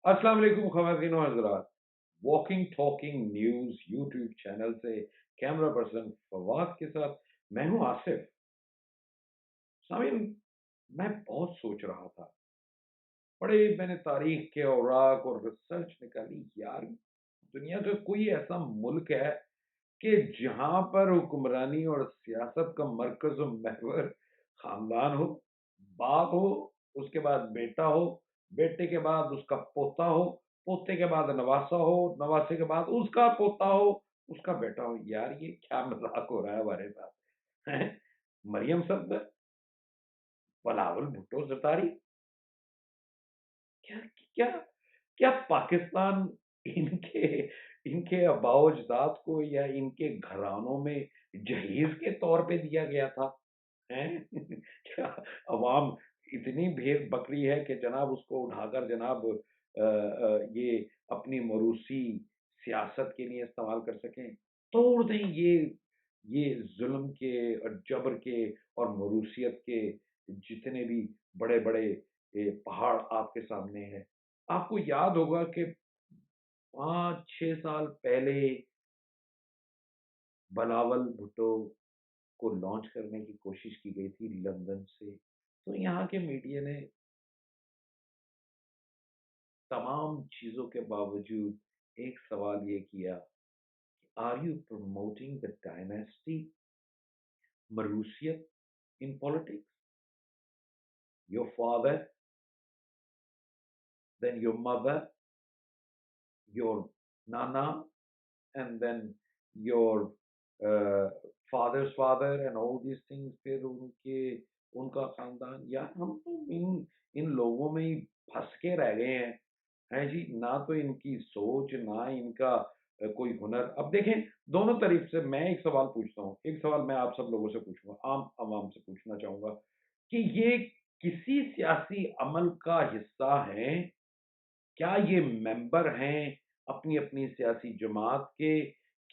अस्सलाम वालेकुम ख़वातीन और हज़रात। Walking talking news YouTube channel से कैमरा पर्सन फवाद के साथ मैं हूँ आसिफ। सामीन, मैं बहुत सोच रहा था। बड़े मैंने तारीख के औराक और रिसर्च निकाली यार। दुनिया का कोई ऐसा मुल्क है कि जहाँ पर हुक्मरानी और सियासत का मरकज़ और महवर ख़ानदान हो, बाप हो, उसके बाद बेटा हो, बेटे के बाद उसका पोता हो, पोते के बाद नवासा हो, नवासे के बाद उसका पोता हो, उसका बेटा हो। यार ये क्या मज़ाक हो रहा है हमारे साथ, हैं? मरियम सफदर, बिलावल भुट्टो ज़रदारी, क्या क्या क्या पाकिस्तान इनके इनके आबाओ-अजदाद को या इनके घरानों में जहेज़ के तौर पे दिया गया था, हैं? क्या अवाम इतनी भेड़-बकरी है कि जनाब उसको उठाकर जनाब ये अपनी मरूसी सियासत के लिए इस्तेमाल कर सकें। तोड़ दें ये ज़ुल्म के और जबर के और मरूसियत के जितने भी बड़े-बड़े पहाड़ आपके सामने हैं। आपको याद होगा कि 5-6 साल पहले बिलावल भुट्टो को लॉन्च करने की कोशिश की गई थी लंदन से। तो यहाँ के मीडिया ने तमाम चीज़ों के बावजूद एक सवाल ये किया, are you promoting the dynasty मरूसियत in politics? Your father, then your mother, your नाना, and then your uh, father's father and all these things, फिर उनके उनका खानदान। यार हम तो इन लोगों में ही फंस के रह गए हैं जी। ना तो इनकी सोच, ना इनका कोई हुनर। अब देखें, दोनों तरफ से मैं एक सवाल पूछता हूँ, एक सवाल मैं आप सब लोगों से पूछूंगा, आम आवाम से पूछना चाहूंगा कि ये किसी सियासी अमल का हिस्सा है? क्या ये मेंबर हैं अपनी-अपनी सियासी जमात के?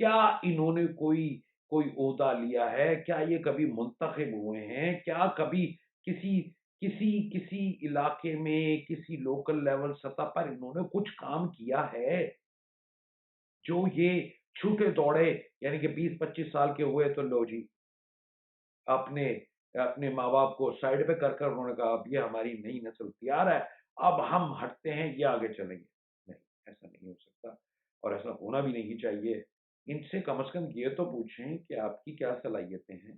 क्या इन्होंने कोई कोई ओहदा लिया है? क्या ये कभी मुंतखब हुए हैं? क्या कभी किसी किसी किसी इलाके में, किसी लोकल लेवल सतह पर इन्होंने कुछ काम किया है? जो ये छूटे दौड़े, यानी कि 20-25 साल के हुए तो लो जी, अपने अपने माँ-बाप को साइड पे कर कर उन्होंने कहा अब ये हमारी नई नस्ल तैयार है, अब हम हटते हैं, ये आगे चलेंगे। नहीं, ऐसा नहीं हो सकता और ऐसा होना भी नहीं चाहिए। इनसे कम से कम ये तो पूछें कि आपकी क्या सलाहियतें हैं?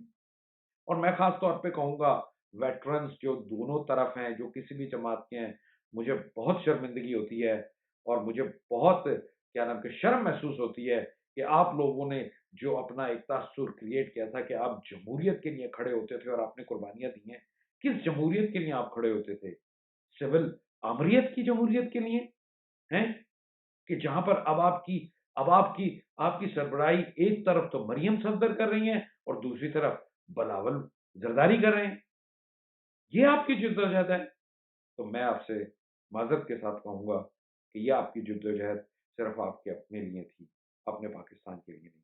और मैं ख़ास तौर पे कहूँगा वेटरन्स जो दोनों तरफ हैं, जो किसी भी जमात के हैं, मुझे बहुत शर्मिंदगी होती है और मुझे बहुत क्या नाम के शर्म महसूस होती है कि आप लोगों ने जो अपना एक तासुर क्रिएट किया था कि आप जमहूरियत के लिए खड़े होते थे और आपने कुर्बानियाँ दी हैं। किस जमहूरियत के लिए आप खड़े होते थे? सिविल आमरीत की जमहूरियत के लिए? हैं? कि जहाँ पर अब आपकी आपकी सरबराही एक तरफ तो मरियम सफदर कर रही हैं और दूसरी तरफ बिलावल ज़रदारी कर रहे हैं। ये आपकी जद्दोजहद है? तो मैं आपसे माज़रत के साथ कहूँगा कि ये आपकी जद्दोजहद सिर्फ़ आपके अपने लिए थी, अपने पाकिस्तान के लिए नहीं।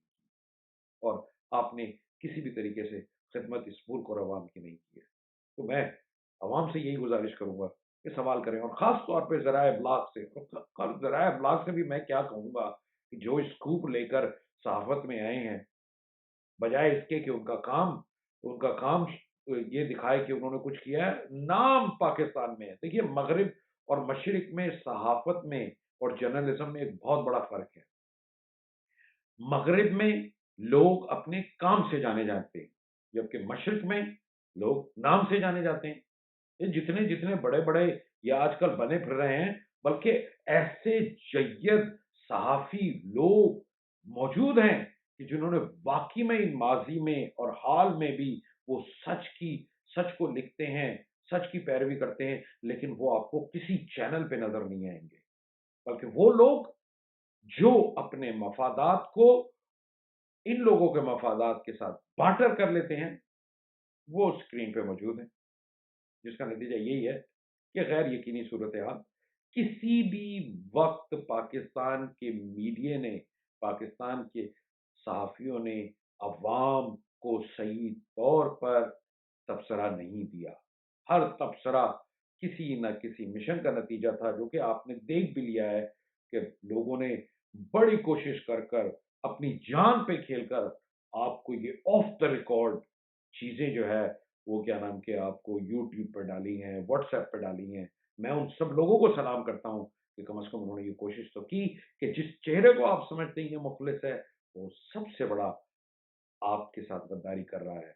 और आपने किसी भी तरीके से खिदमत इस मुल्क और अवाम की नहीं की है। तो मैं अवाम से यही गुज़ारिश करूँगा कि सवाल करें और ख़ास तौर पे ज़राए-इब्लाग़ से और ज़राए-इब्लाग़ से भी मैं क्या कहूँगा कि जो स्कूप लेकर सहाफ़त में आए हैं, बजाए इसके कि उनका काम ये दिखाए कि उन्होंने कुछ किया है, नाम पाकिस्तान में है। देखिए मग़रिब और मशरिक़ में सहाफ़त में और जर्नलिज़्म में एक बहुत बड़ा फ़र्क है। मग़रिब में लोग अपने काम से जाने जाते हैं, जबकि मशरिक़ में लोग नाम से जाने जाते हैं। ये जितने बड़े-बड़े ये आजकल बने फिर रहे हैं, बल्कि ऐसे जय्यद सहाफ़ी लोग मौजूद हैं कि जिन्होंने वाक़ई में माज़ी में और हाल में भी वो सच को लिखते हैं, सच की पैरवी करते हैं, लेकिन वो आपको किसी चैनल पे नज़र नहीं आएँगे। बल्कि वो लोग जो अपने मफ़ादात को इन लोगों के मफ़ादात के साथ बार्टर कर लेते हैं, वो स्क्रीन पे मौजूद हैं। जिसका नतीजा यही है कि गैर यकीनी सूरत-ए-हाल किसी भी वक़्त पाकिस्तान के मीडिया ने, पाकिस्तान के सहाफ़ियों ने अवाम को सही तौर पर तबसरा नहीं दिया। हर तबसरा کسی نہ کسی مشن کا نتیجہ تھا، جو کہ آپ نے دیکھ بھی لیا ہے کہ لوگوں نے بڑی کوشش کر کر اپنی جان پہ کھیل کر آپ کو یہ آف دا ریکارڈ چیزیں جو ہے وہ کیا نام کہ آپ کو یوٹیوب پہ ڈالی ہیں، واٹس ایپ پہ ڈالی ہیں۔ میں ان سب لوگوں کو سلام کرتا ہوں کہ کم از کم انہوں نے یہ کوشش تو کی کہ جس چہرے کو آپ سمجھتے ہیں یہ مخلص ہے، وہ سب سے بڑا آپ کے ساتھ غداری کر رہا ہے۔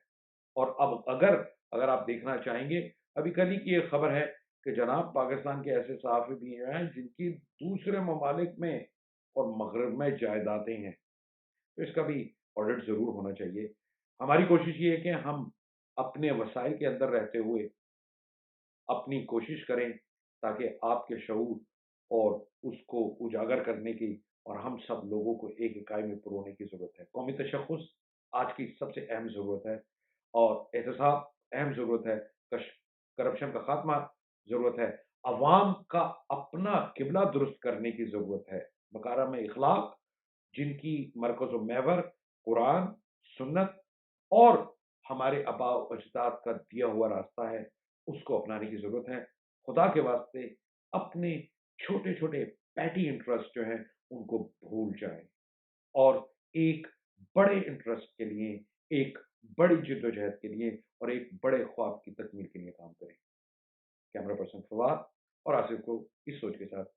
اور اب اگر آپ دیکھنا چاہیں گے، ابھی کل ہی کی ایک خبر ہے کہ جناب پاکستان کے ایسے صحافی بھی ہیں جن کی دوسرے ممالک میں اور مغرب میں جائیدادیں ہیں، تو اس کا بھی آڈٹ ضرور ہونا چاہیے۔ ہماری کوشش یہ ہے کہ ہم اپنے وسائل کے اندر رہتے ہوئے اپنی کوشش کریں تاکہ آپ کے شعور اور اس کو اجاگر کرنے کی اور ہم سب لوگوں کو ایک اکائی میں پرونے کی ضرورت ہے۔ قومی تشخص آج کی سب سے اہم ضرورت ہے، اور احتساب اہم ضرورت ہے، کرپشن کا خاتمہ ضرورت ہے، عوام کا اپنا قبلہ درست کرنے کی ضرورت ہے، مکارم اخلاق جن کی مرکز و محور قرآن، سنت اور ہمارے آباء و اجداد کا دیا ہوا راستہ ہے، اس کو اپنانے کی ضرورت ہے۔ خدا کے واسطے اپنے چھوٹے چھوٹے پیٹی انٹرسٹ جو ہیں ان کو بھول جائیں، اور ایک بڑے انٹرسٹ کے لیے، ایک بڑی جدوجہد کے لیے اور ایک بڑے خواب کی تکمیل کے لیے کام کریں۔ کیمرہ پرسن فواد اور آصف کو اس سوچ کے ساتھ